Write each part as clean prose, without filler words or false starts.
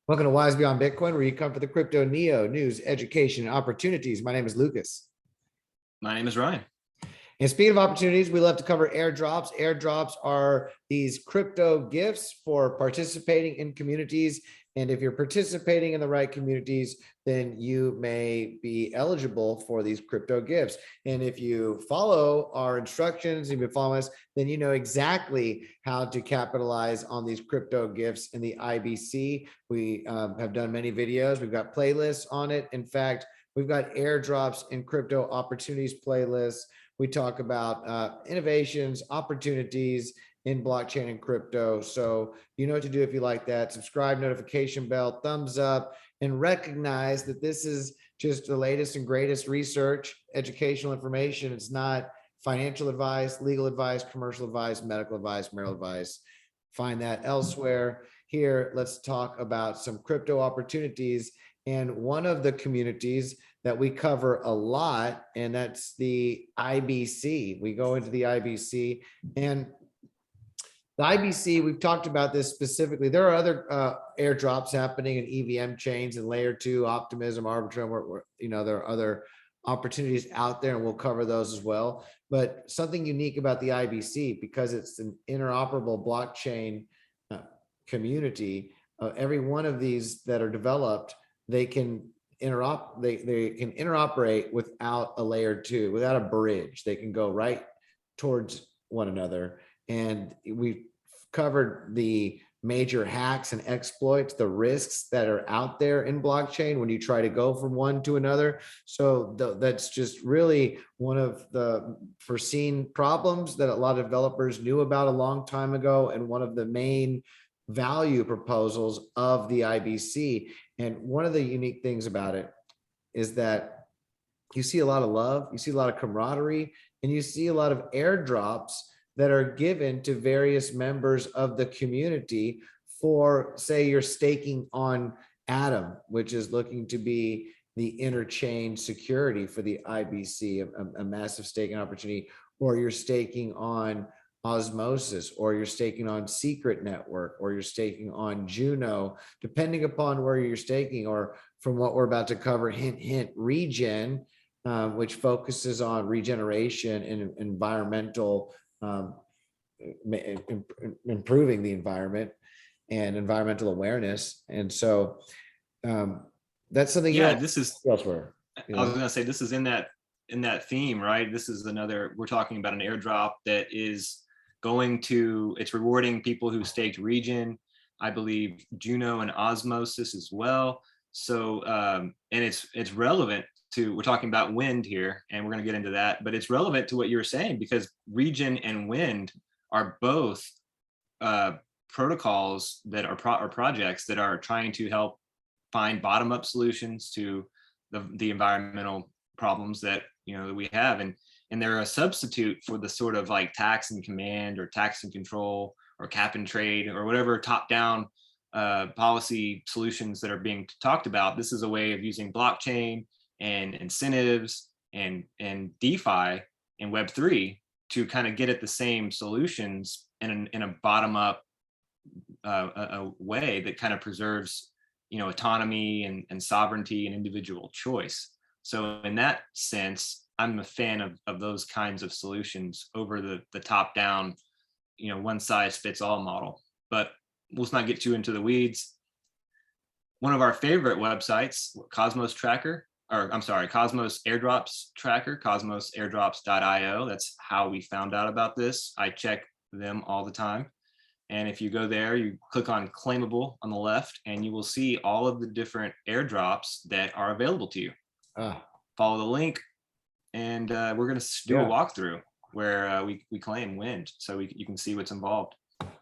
Welcome to Wise Beyond Bitcoin, where you come for the crypto neo news, education, and opportunities. My name is Lucas. My name is Ryan. And speaking of opportunities, we love to cover airdrops. Airdrops are these crypto gifts for participating in communities. And if you're participating in the right communities, then you may be eligible for these crypto gifts. And if you follow our instructions, you've been following us, then you know exactly how to capitalize on these crypto gifts in the IBC. We have done many videos. We've got playlists on it. In fact, we've got airdrops and crypto opportunities playlists. We talk about innovations, opportunities in blockchain and crypto. So you know what to do if you like that. Subscribe, notification bell, thumbs up, and recognize that this is just the latest and greatest research, educational information. It's not financial advice, legal advice, commercial advice, medical advice, marital advice. Find that elsewhere. Here, let's talk about some crypto opportunities. And one of the communities that we cover a lot, and that's the IBC. We go into the IBC, and the IBC, we've talked about this specifically. There are other airdrops happening in EVM chains and layer 2, Optimism, Arbitrum, where there are other opportunities out there, and we'll cover those as well. But something unique about the IBC, because it's an interoperable blockchain community, every one of these that are developed, they can interoperate without a layer 2, without a bridge. They can go right towards one another. And we've covered the major hacks and exploits, the risks that are out there in blockchain when you try to go from one to another. So that's just really one of the foreseen problems that a lot of developers knew about a long time ago, and one of the main value proposals of the IBC. And one of the unique things about it is that you see a lot of love, you see a lot of camaraderie, and you see a lot of airdrops that are given to various members of the community for, say, you're staking on Atom, which is looking to be the interchain security for the IBC, a massive staking opportunity, or you're staking on Osmosis, or you're staking on Secret Network, or you're staking on Juno, depending upon where you're staking, or from what we're about to cover, hint, hint, Regen, which focuses on regeneration and environmental improving the environment and environmental awareness. And so that's something. Yeah, this is elsewhere. I was going to say, this is in that theme, right? This is another, we're talking about an airdrop that is it's rewarding people who staked Regen, I believe Juno and Osmosis as well. So and it's relevant to, we're talking about WYND here, and we're going to get into that, but it's relevant to what you were saying, because Regen and WYND are both protocols that are projects that are trying to help find bottom-up solutions to the environmental problems that that we have, and they're a substitute for the sort of like tax and command or tax and control or cap and trade or whatever top-down policy solutions that are being talked about. This is a way of using blockchain and incentives and DeFi and Web3 to kind of get at the same solutions in a bottom-up a way that kind of preserves autonomy and sovereignty and individual choice. So in that sense, I'm a fan of those kinds of solutions over the top-down, one size fits all model. But let's not get too into the weeds. One of our favorite websites, Cosmos Airdrops Tracker, cosmosairdrops.io. That's how we found out about this. I check them all the time. And if you go there, you click on claimable on the left, and you will see all of the different airdrops that are available to you. Follow the link, and we're going to do a walkthrough where we claim WYND, so you can see what's involved.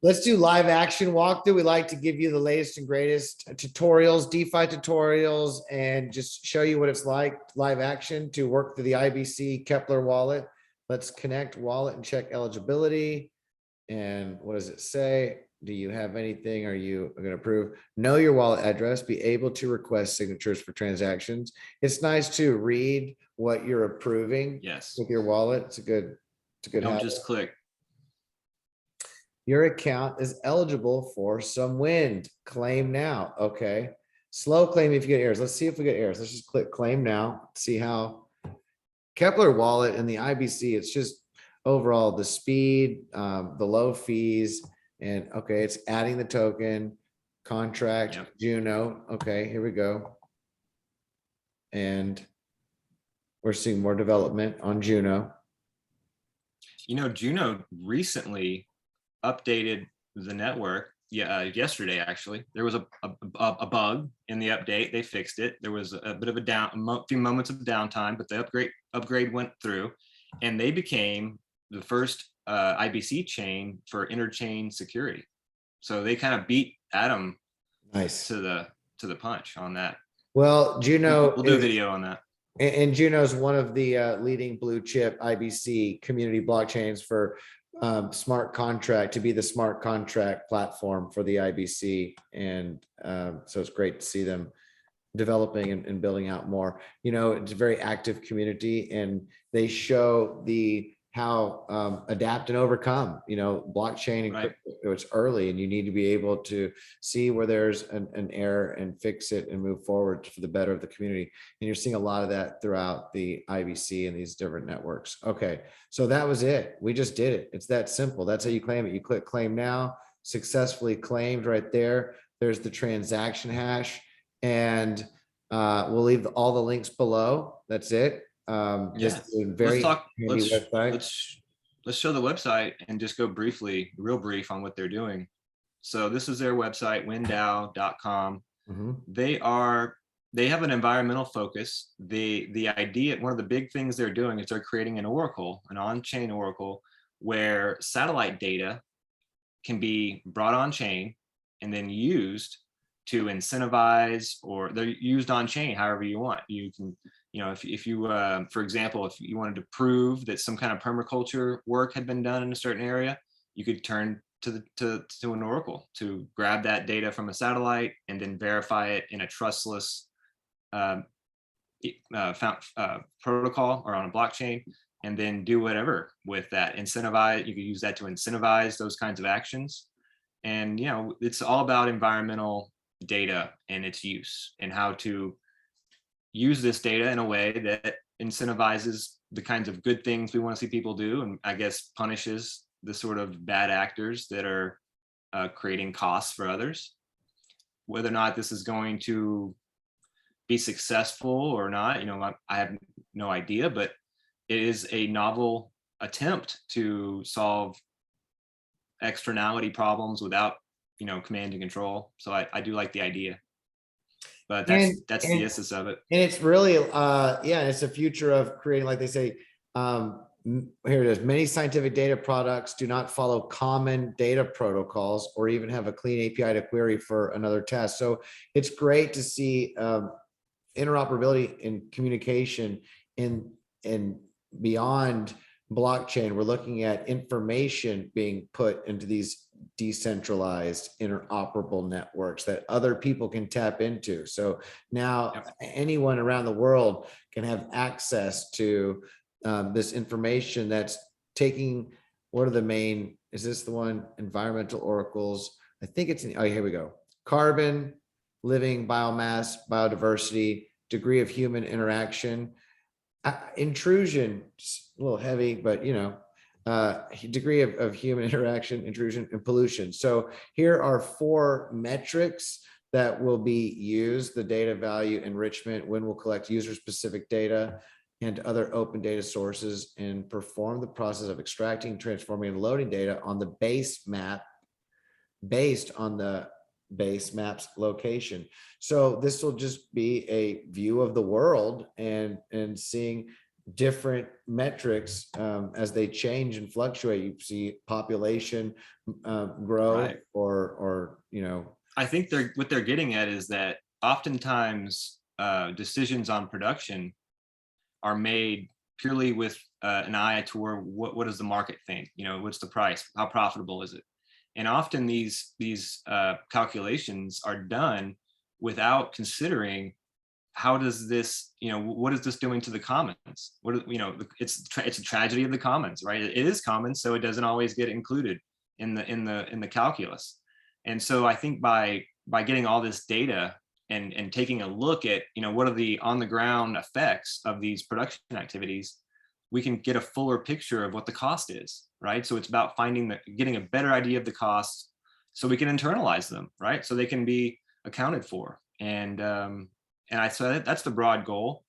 Let's do live action walkthrough. We like to give you the latest and greatest tutorials, DeFi tutorials, and just show you what it's like live action to work through the IBC Kepler wallet. Let's connect wallet and check eligibility. And what does it say? Do you have anything? Are you going to approve? Know your wallet address. Be able to request signatures for transactions. It's nice to read what you're approving. Yes. With your wallet. It's a good Don't habit. just click. your account is eligible for some WYND. Claim now. Okay. Slow claim if you get errors. Let's see if we get errors. Let's just click claim now. See how Kepler wallet and the IBC, it's just overall the speed, the low fees, and okay, it's adding the token contract. Yep. Juno. Okay, here we go. And we're seeing more development on Juno. Juno recently updated the network. Yeah, yesterday actually. There was a bug in the update. They fixed it. There was a bit of a few moments of downtime, but the upgrade went through, and they became the first IBC chain for interchain security. So they kind of beat Atom Nice to the punch on that. Well, Juno, we'll do a video on that. And Juno is one of the leading blue chip IBC community blockchains for smart contract, to be the smart contract platform for the IBC. And so it's great to see them developing and building out more. It's a very active community, and they show how adapt and overcome. Blockchain and Right. crypto, it's early, and you need to be able to see where there's an error and fix it and move forward for the better of the community. And you're seeing a lot of that throughout the IBC and these different networks. Okay, so that was it. We just did it. It's that simple. That's how you claim it. You click claim now. Successfully claimed right there. There's the transaction hash, and we'll leave all the links below. That's it. This is a very handy website. Let's show the website and just go real brief on what they're doing. So this is their website, window.com. They have an environmental focus. The idea, one of the big things they're doing is they're creating an oracle, an on-chain oracle, where satellite data can be brought on chain and then used to incentivize, or they're used on chain however you want. You can, if you for example, if you wanted to prove that some kind of permaculture work had been done in a certain area, you could turn to an oracle to grab that data from a satellite and then verify it in a trustless protocol or on a blockchain, and then do whatever with that. Incentivize, you could use that to incentivize those kinds of actions. And it's all about environmental data and its use, and how to use this data in a way that incentivizes the kinds of good things we want to see people do, and I guess punishes the sort of bad actors that are creating costs for others. Whether or not this is going to be successful or not, I have no idea, but it is a novel attempt to solve externality problems without command and control. So I do like the idea, but that's the essence of it. And it's really it's a future of creating, like they say, here it is, many scientific data products do not follow common data protocols or even have a clean API to query for another test. So it's great to see interoperability and communication in beyond blockchain. We're looking at information being put into these decentralized interoperable networks that other people can tap into. So now anyone around the world can have access to this information that's taking, what are the main, is this the one? Environmental oracles. I think it's, here we go. Carbon, living biomass, biodiversity, degree of human interaction, intrusion, a little heavy, but degree of human interaction, intrusion, and pollution. So here are 4 metrics that will be used: the data value, enrichment, when we'll collect user-specific data and other open data sources, and perform the process of extracting, transforming, and loading data on the base map based on the base map's location. So this will just be a view of the world and seeing different metrics as they change and fluctuate. You see population grow, right, or I think what they're getting at is that oftentimes decisions on production are made purely with an eye toward what does the market think, what's the price, how profitable is it? And often these calculations are done without considering how does this, what is this doing to the commons? It's a tragedy of the commons, right? It is commons, so it doesn't always get included. in the calculus. And so I think by getting all this data and taking a look at, you know, what are the on the ground effects of these production activities, we can get a fuller picture of what the cost is, right? So it's about getting a better idea of the costs so we can internalize them, right? So they can be accounted for. And I said that's the broad goal,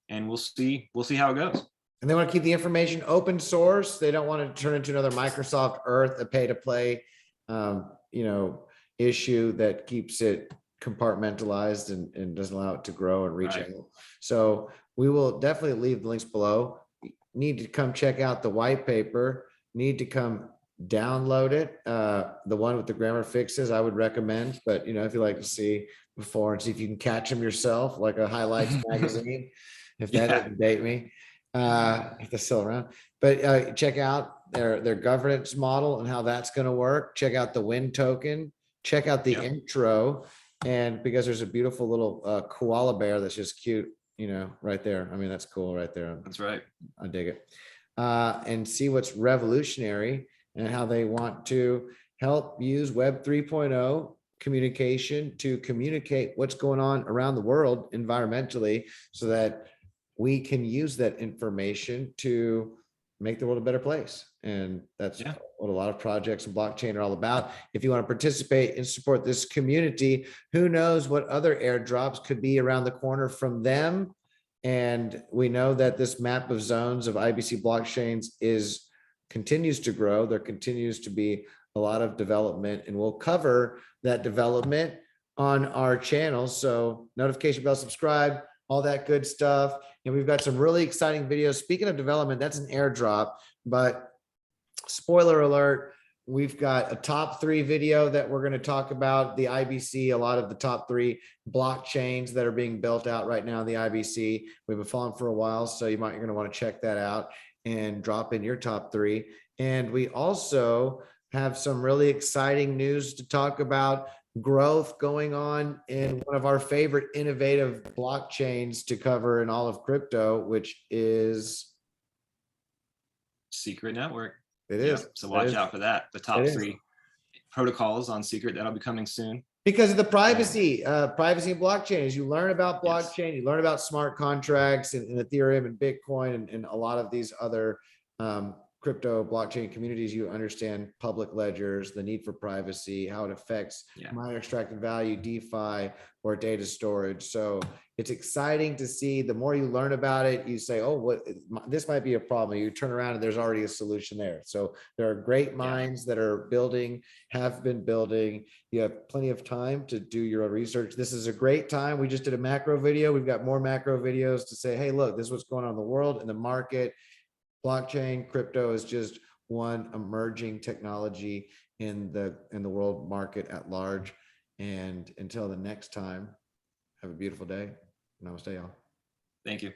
and we'll see how it goes. And they want to keep the information open source. They don't want to turn into another Microsoft Earth, a pay to play, you know, issue that keeps it compartmentalized and doesn't allow it to grow and reach out. So we will definitely leave the links below. Need to come check out the white paper, need to come download it. The one with the grammar fixes, I would recommend, but you know, if you like to see before and see if you can catch them yourself, like a highlights magazine, if that doesn't date me, if they're still around, but check out their governance model and how that's going to work. Check out the WYND token, check out the intro, and because there's a beautiful little koala bear that's just cute, you know, right there. I mean, that's cool right there. That's right. I dig it. And see what's revolutionary and how they want to help use Web 3.0 communication to communicate what's going on around the world environmentally so that we can use that information to make the world a better place. And that's what a lot of projects and blockchain are all about. If you want to participate and support this community, who knows what other airdrops could be around the corner from them. And we know that this map of zones of IBC blockchains continues to grow. There continues to be a lot of development, and we'll cover that development on our channel. So notification bell, subscribe, all that good stuff. And we've got some really exciting videos. Speaking of development, that's an airdrop, but spoiler alert, we've got a top 3 video that we're going to talk about the IBC, a lot of the top 3 blockchains that are being built out right now in the IBC. We've been following for a while, so you're going to want to check that out and drop in your top 3. And we also have some really exciting news to talk about, growth going on in one of our favorite innovative blockchains to cover in all of crypto, which is Secret Network. It is. Yep. So watch out for that. The top 3 protocols on Secret, that'll be coming soon. Because of the privacy and blockchain. As you learn about blockchain, you learn about smart contracts and Ethereum and Bitcoin and a lot of these other crypto blockchain communities, you understand public ledgers, the need for privacy, how it affects miner extracted value, DeFi, or data storage. So it's exciting to see. The more you learn about it, you say, oh, this might be a problem. You turn around and there's already a solution there. So there are great minds that are building, have been building. You have plenty of time to do your own research. This is a great time. We just did a macro video. We've got more macro videos to say, hey, look, this is what's going on in the world, in the market. Blockchain, crypto is just one emerging technology in the world market at large. And until the next time, have a beautiful day. Namaste, y'all. Thank you.